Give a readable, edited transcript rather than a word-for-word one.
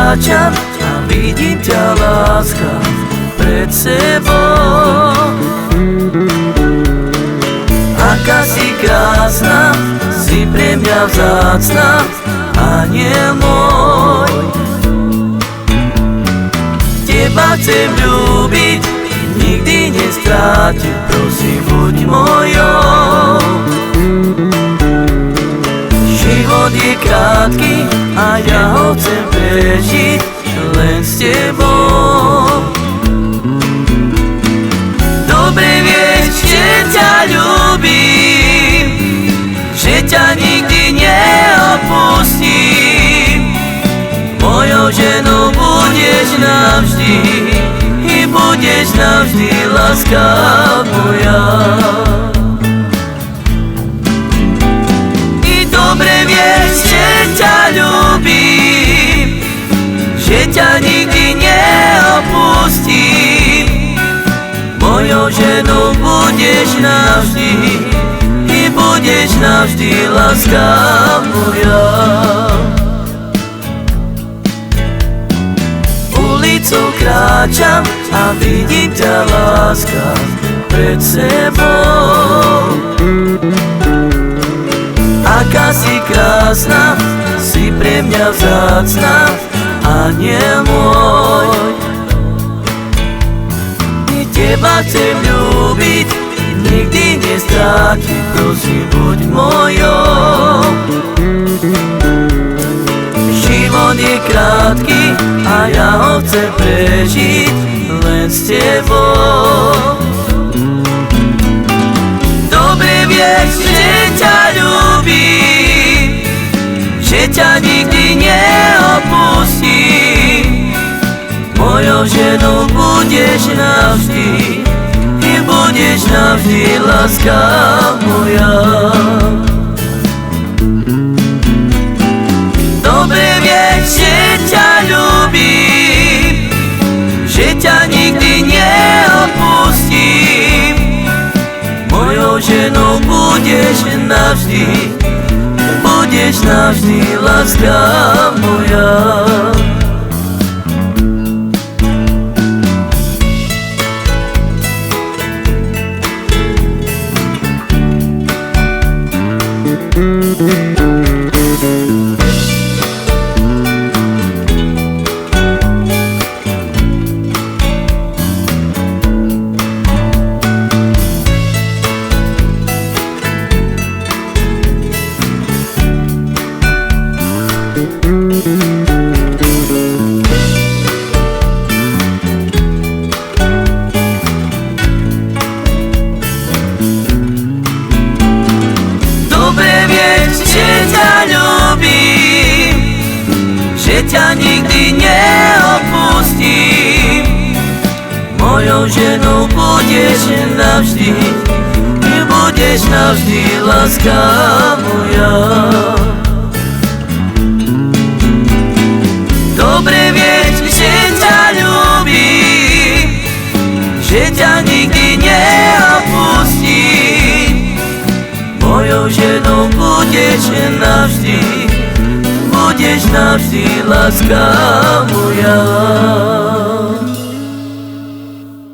kráčam a vidím ťa, láska, pred sebou. Aká si krásna, si pre mňa vzácna, aniel môj. Teba chcem ľúbiť, nikdy nestrátiť, prosím, buď mojou. Život je krátky a ja ho chcem prežiť len s tebou. Dobre vieš, že ťa ľúbim, že ťa nikdy neopustím. Mojou ženou budeš navždy i budeš navždy, láska moja. I dobre vieš, že ťa ľúbim, že ťa nikdy neopustím. Mojou ženou budeš navždy i budeš navždy, láska moja. Ulicou kráčam a vidím ťa, láska, pred sebou. Aká si krásna, si pre mňa vzácna, aniel môj. Teba chcem ľúbiť, nikdy nestrátiť, prosím, buď mojou. Život je krátky a ja ho chcem prežiť len s tebou. Dobre vieš, že ťa ľúbim, že ťa nikdy neopustím. Mojou ženou budeš navždy i budeš navždy, láska moja. Dobre vieš, že ťa ľúbim, že ťa nikdy neopustím. Mojou ženou budeš navždy, budeš navždy, láska moja. Že ťa nikdy neopustím. Mojou ženou budeš navždy i budeš navždy, láska moja. Dobre vieš, že ťa ľúbim, že ťa nikdy neopustím. Mojou ženou budeš navždy, budeš navždy, láska moja.